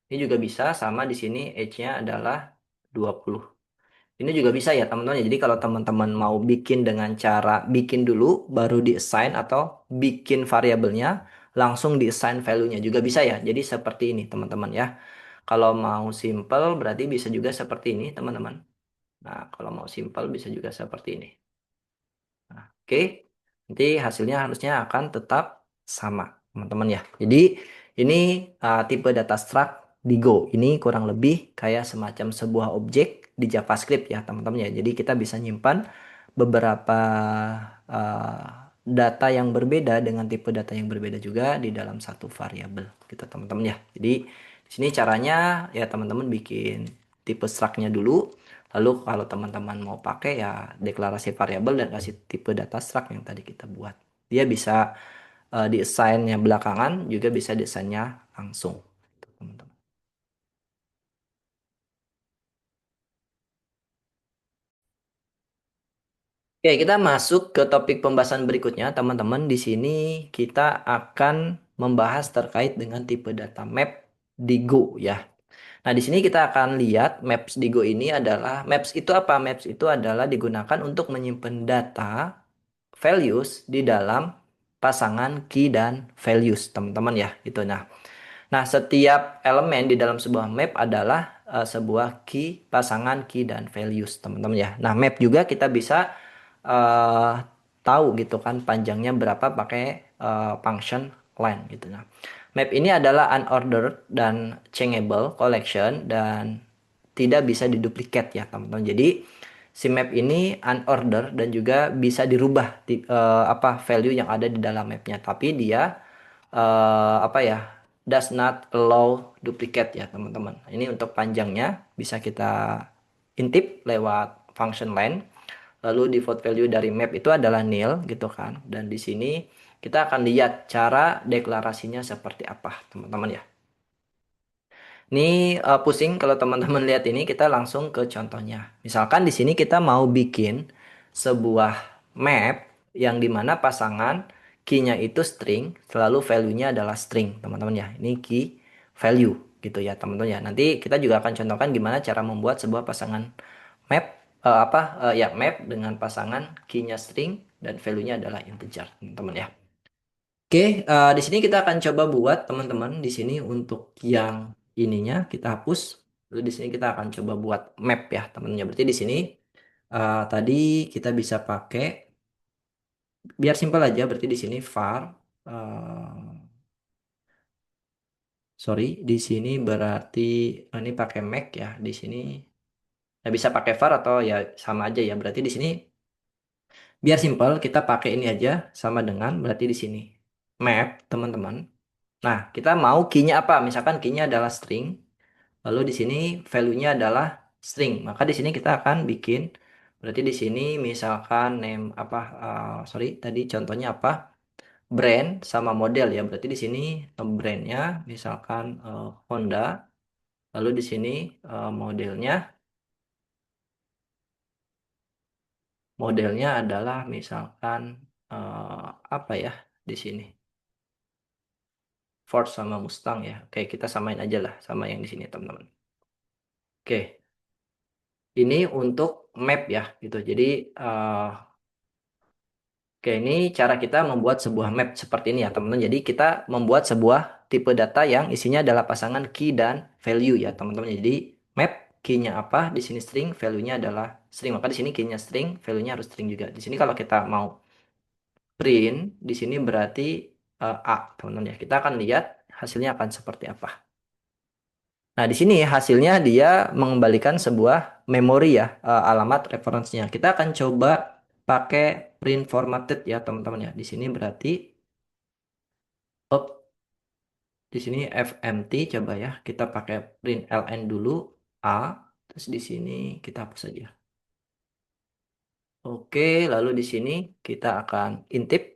Ini juga bisa sama di sini age-nya adalah 20. Ini juga bisa ya teman-teman. Jadi kalau teman-teman mau bikin dengan cara bikin dulu baru di-assign atau bikin variabelnya langsung di-assign value-nya juga bisa ya. Jadi seperti ini teman-teman ya. Kalau mau simple berarti bisa juga seperti ini teman-teman. Nah kalau mau simple bisa juga seperti ini. Nah, oke, nanti hasilnya harusnya akan tetap sama, teman-teman ya. Jadi ini tipe data struct di Go. Ini kurang lebih kayak semacam sebuah objek di JavaScript ya, teman-teman ya. Jadi kita bisa nyimpan beberapa uh, data yang berbeda dengan tipe data yang berbeda juga di dalam satu variabel, gitu teman-teman ya. Jadi di sini caranya ya teman-teman bikin tipe struct-nya dulu. Lalu kalau teman-teman mau pakai ya deklarasi variabel dan kasih tipe data struct yang tadi kita buat. Dia bisa di-assign-nya belakangan, juga bisa di-assign-nya langsung. Gitu, teman-teman. Oke, kita masuk ke topik pembahasan berikutnya, teman-teman. Di sini kita akan membahas terkait dengan tipe data map di Go ya. Nah, di sini kita akan lihat maps di Go ini adalah maps itu apa? Maps itu adalah digunakan untuk menyimpan data values di dalam pasangan key dan values, teman-teman ya. Gitu. Nah, setiap elemen di dalam sebuah map adalah sebuah key, pasangan key dan values, teman-teman ya. Nah, map juga kita bisa eh, tahu gitu kan panjangnya berapa pakai function len gitu. Nah, map ini adalah unordered dan changeable collection dan tidak bisa diduplikat ya, teman-teman. Jadi si map ini unordered dan juga bisa dirubah apa value yang ada di dalam mapnya, tapi dia apa ya? does not allow duplicate ya teman-teman. Ini untuk panjangnya bisa kita intip lewat function len. Lalu default value dari map itu adalah nil gitu kan. Dan di sini kita akan lihat cara deklarasinya seperti apa teman-teman ya. Ini pusing kalau teman-teman lihat ini kita langsung ke contohnya. Misalkan di sini kita mau bikin sebuah map yang dimana pasangan key-nya itu string, selalu value-nya adalah string, teman-teman ya. Ini key value gitu ya, teman-teman ya. Nanti kita juga akan contohkan gimana cara membuat sebuah pasangan map ya map dengan pasangan key-nya string dan value-nya adalah integer, teman-teman ya. Oke, di sini kita akan coba buat teman-teman di sini untuk yang ininya kita hapus. Lalu di sini kita akan coba buat map ya teman-teman. Berarti di sini tadi kita bisa pakai biar simpel aja. Berarti di sini var sorry di sini berarti ini pakai Mac ya. Di sini bisa pakai var atau ya sama aja ya. Berarti di sini biar simpel kita pakai ini aja sama dengan berarti di sini map teman-teman. Nah, kita mau key-nya apa? Misalkan key-nya adalah string, lalu di sini value-nya adalah string. Maka di sini kita akan bikin, berarti di sini misalkan name apa, sorry, tadi contohnya apa? Brand sama model ya. Berarti di sini brandnya misalkan Honda, lalu di sini modelnya, modelnya adalah misalkan apa ya di sini? Ford sama Mustang ya. Oke, kita samain aja lah sama yang di sini teman-teman. Oke. Ini untuk map ya gitu. Jadi eh, oke ini cara kita membuat sebuah map seperti ini ya teman-teman. Jadi kita membuat sebuah tipe data yang isinya adalah pasangan key dan value ya teman-teman. Jadi map key-nya apa? Di sini string, value-nya adalah string. Maka di sini key-nya string, value-nya harus string juga. Di sini kalau kita mau print, di sini berarti A teman-teman ya. Kita akan lihat hasilnya akan seperti apa. Nah, di sini hasilnya dia mengembalikan sebuah memori ya, alamat referensinya. Kita akan coba pakai print formatted ya, teman-teman ya. Di sini berarti up di sini fmt coba ya. Kita pakai print ln dulu a, terus di sini kita hapus saja. Oke, lalu di sini kita akan intip.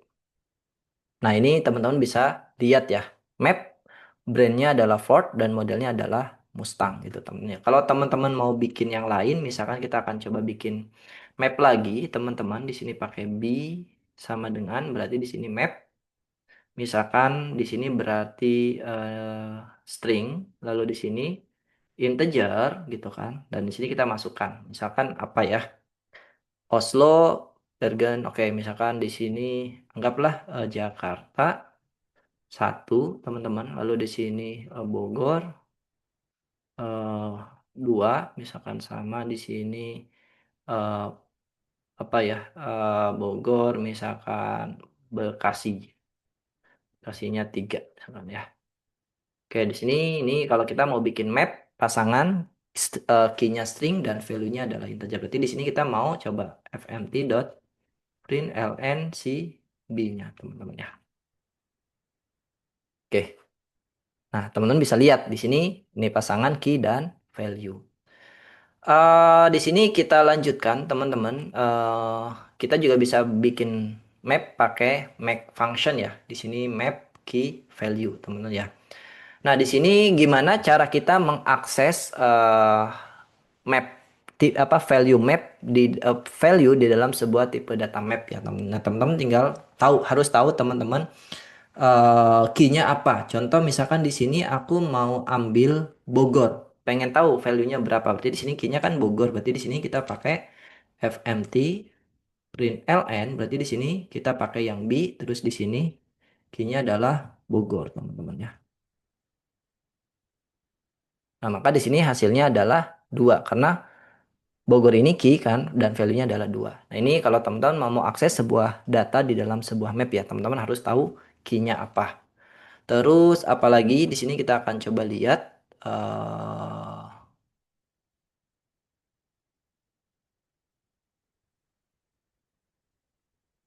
Nah, ini teman-teman bisa lihat ya. Map brandnya adalah Ford dan modelnya adalah Mustang gitu teman-teman. Kalau teman-teman mau bikin yang lain, misalkan kita akan coba bikin map lagi, teman-teman di sini pakai B sama dengan berarti di sini map. Misalkan di sini berarti string, lalu di sini integer gitu kan. Dan di sini kita masukkan. Misalkan apa ya? Oslo, Bergen. Oke, misalkan di sini anggaplah Jakarta satu teman-teman. Lalu di sini Bogor eh, dua, misalkan sama di sini eh, apa ya Bogor, misalkan Bekasi, Bekasinya tiga, misalkan ya. Oke, di sini ini kalau kita mau bikin map pasangan key-nya string dan value-nya adalah integer. Berarti di sini kita mau coba fmt.print ln si b-nya teman-teman ya. Oke. Nah, teman-teman bisa lihat di sini ini pasangan key dan value. Di sini kita lanjutkan teman-teman. Kita juga bisa bikin map pakai make function ya. Di sini map key value teman-teman ya. Nah di sini gimana cara kita mengakses map apa value map di value di dalam sebuah tipe data map ya teman-teman. Nah teman-teman tinggal harus tahu teman-teman key-nya apa. Contoh misalkan di sini aku mau ambil Bogor. Pengen tahu value-nya berapa. Berarti di sini key-nya kan Bogor. Berarti di sini kita pakai fmt print ln. Berarti di sini kita pakai yang B. Terus di sini key-nya adalah Bogor, teman-teman ya. Nah, maka di sini hasilnya adalah 2 karena Bogor ini key kan dan value-nya adalah 2. Nah, ini kalau teman-teman mau akses sebuah data di dalam sebuah map ya, teman-teman harus tahu key-nya apa. Terus apalagi di sini kita akan coba lihat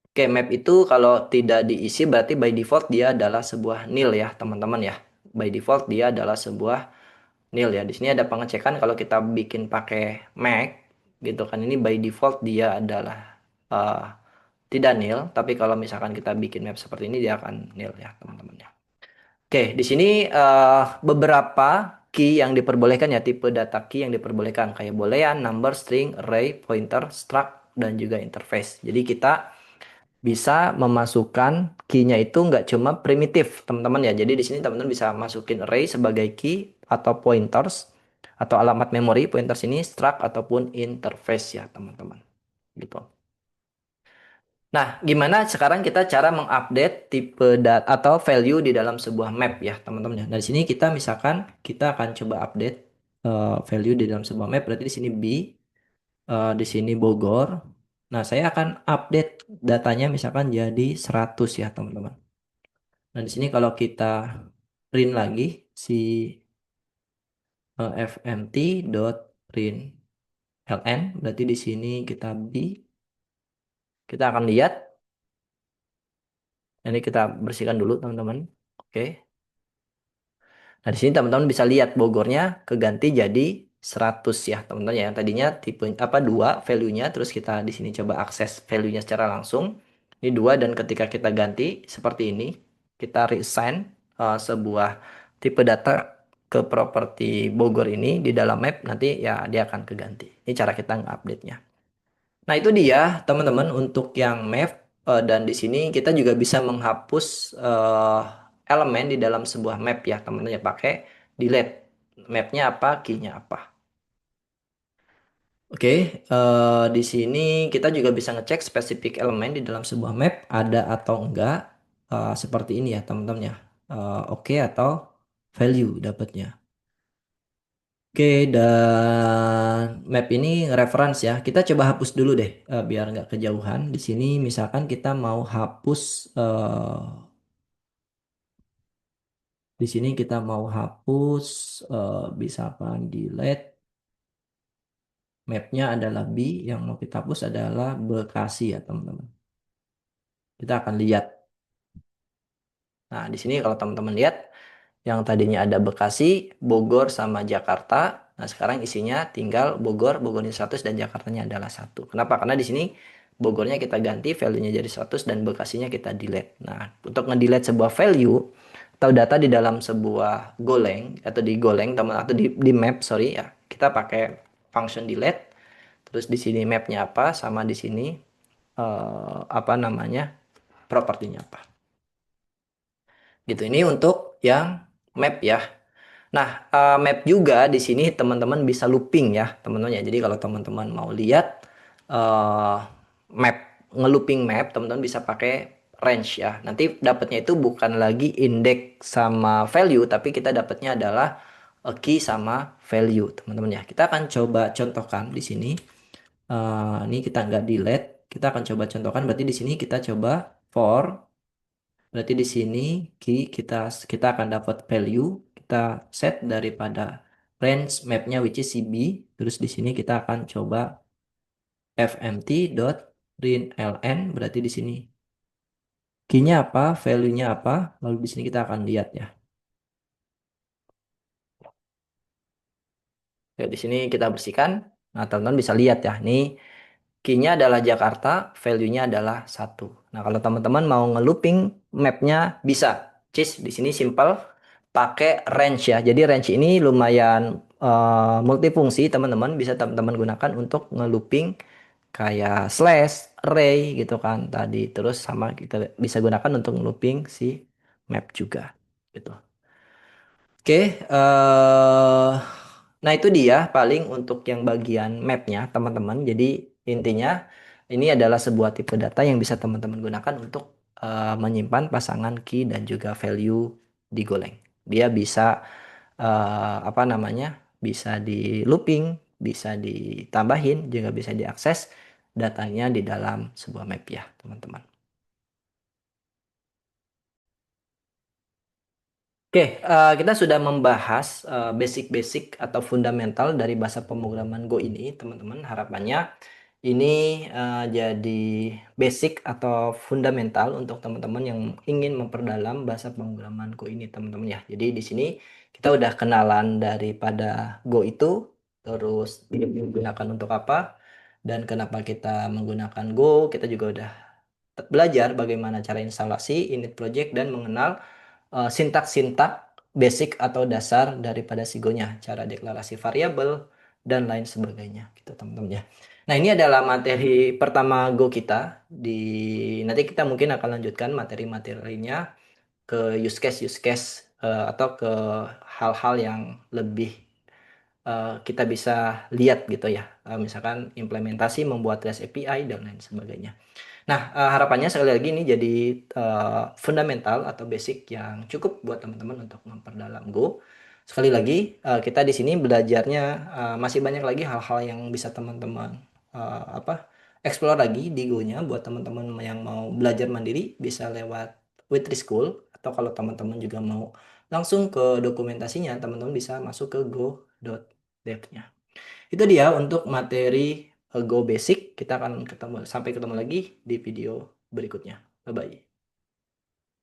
oke, map itu kalau tidak diisi berarti by default dia adalah sebuah nil ya, teman-teman ya. by default dia adalah sebuah nil ya. Di sini ada pengecekan kalau kita bikin pakai Mac gitu kan, ini by default dia adalah uh, tidak nil, tapi kalau misalkan kita bikin map seperti ini dia akan nil ya teman-teman ya. Oke, di sini beberapa key yang diperbolehkan ya, tipe data key yang diperbolehkan kayak boolean, number, string, array, pointer, struct, dan juga interface. Jadi kita bisa memasukkan key-nya itu nggak cuma primitif, teman-teman ya. Jadi di sini teman-teman bisa masukin array sebagai key atau pointers atau alamat memori, pointers ini struct ataupun interface ya, teman-teman. Gitu. Nah, gimana sekarang kita cara mengupdate tipe data atau value di dalam sebuah map ya, teman-teman ya. Nah, di sini kita misalkan kita akan coba update value di dalam sebuah map, berarti di sini B, di sini Bogor. Nah, saya akan update datanya misalkan jadi 100 ya, teman-teman. Nah, di sini kalau kita print lagi si fmt.print ln, berarti di sini kita B, kita akan lihat. Ini kita bersihkan dulu, teman-teman. Oke. Nah, di sini teman-teman bisa lihat Bogornya keganti jadi 100 ya, teman-teman ya. Yang tadinya tipe apa 2 value-nya, terus kita di sini coba akses value-nya secara langsung. Ini 2 dan ketika kita ganti seperti ini, kita reassign sebuah tipe data ke properti Bogor ini di dalam map, nanti ya dia akan keganti. Ini cara kita nge-update-nya. Nah, itu dia teman-teman untuk yang map, dan di sini kita juga bisa menghapus elemen di dalam sebuah map ya, teman-teman ya, pakai delete. Mapnya apa, key-nya apa. Oke, di sini kita juga bisa ngecek spesifik elemen di dalam sebuah map ada atau enggak. Seperti ini ya, teman-teman ya. Oke atau value dapatnya. Oke, dan map ini reference ya. Kita coba hapus dulu deh, biar nggak kejauhan. Di sini misalkan kita mau hapus, di sini kita mau hapus, bisa apa? Delete. Mapnya adalah B, yang mau kita hapus adalah Bekasi ya teman-teman. Kita akan lihat. Nah, di sini kalau teman-teman lihat, yang tadinya ada Bekasi, Bogor, sama Jakarta. Nah, sekarang isinya tinggal Bogor, Bogornya 100 dan Jakartanya adalah satu. Kenapa? Karena di sini Bogornya kita ganti, value-nya jadi 100 dan Bekasinya kita delete. Nah, untuk nge-delete sebuah value atau data di dalam sebuah goleng atau di goleng teman atau di map, sorry ya, kita pakai function delete. Terus di sini mapnya apa, sama di sini apa namanya, propertinya apa. Gitu. Ini untuk yang map ya. Nah, map juga di sini teman-teman bisa looping ya, teman-teman ya. Jadi kalau teman-teman mau lihat eh, map, ngelooping map, teman-teman bisa pakai range ya. Nanti dapatnya itu bukan lagi index sama value, tapi kita dapatnya adalah key sama value, teman-teman ya. Kita akan coba contohkan di sini. Ini kita nggak delete, kita akan coba contohkan. Berarti di sini kita coba for. Berarti di sini key kita akan dapat value, kita set daripada range mapnya which is CB. Terus di sini kita akan coba fmt.println, berarti di sini key-nya apa, value-nya apa, lalu di sini kita akan lihat ya. Oke, di sini kita bersihkan. Nah, teman-teman bisa lihat ya, ini key-nya adalah Jakarta, value-nya adalah satu. Nah, kalau teman-teman mau ngelooping mapnya bisa. Cis, di sini simple, pakai range ya. Jadi range ini lumayan multifungsi, teman-teman. Bisa teman-teman gunakan untuk ngelooping kayak slash, array gitu kan tadi. Terus sama kita bisa gunakan untuk ngelooping si map juga gitu. Oke, nah itu dia paling untuk yang bagian mapnya teman-teman. Jadi intinya ini adalah sebuah tipe data yang bisa teman-teman gunakan untuk menyimpan pasangan key dan juga value di Golang. Dia bisa apa namanya? Bisa di looping, bisa ditambahin, juga bisa diakses datanya di dalam sebuah map ya, teman-teman. Oke, kita sudah membahas basic-basic atau fundamental dari bahasa pemrograman Go ini, teman-teman. Harapannya Ini jadi basic atau fundamental untuk teman-teman yang ingin memperdalam bahasa pemrograman Go ini, teman-teman ya. Jadi di sini kita udah kenalan daripada Go itu, terus dia digunakan untuk apa, dan kenapa kita menggunakan Go. Kita juga udah belajar bagaimana cara instalasi, init project, dan mengenal sintak-sintak basic atau dasar daripada Sigonya, cara deklarasi variabel dan lain sebagainya gitu teman-teman ya. Nah, ini adalah materi pertama Go kita. Di nanti kita mungkin akan lanjutkan materi-materinya ke use case atau ke hal-hal yang lebih kita bisa lihat gitu ya. Misalkan implementasi membuat REST API dan lain sebagainya. Nah, harapannya sekali lagi ini jadi fundamental atau basic yang cukup buat teman-teman untuk memperdalam Go. Sekali lagi, kita di sini belajarnya masih banyak lagi hal-hal yang bisa teman-teman explore lagi di Go-nya. Buat teman-teman yang mau belajar mandiri bisa lewat Witri School, atau kalau teman-teman juga mau langsung ke dokumentasinya, teman-teman bisa masuk ke go.dev-nya. Itu dia untuk materi Go Basic. Kita akan sampai ketemu lagi di video berikutnya. Bye bye.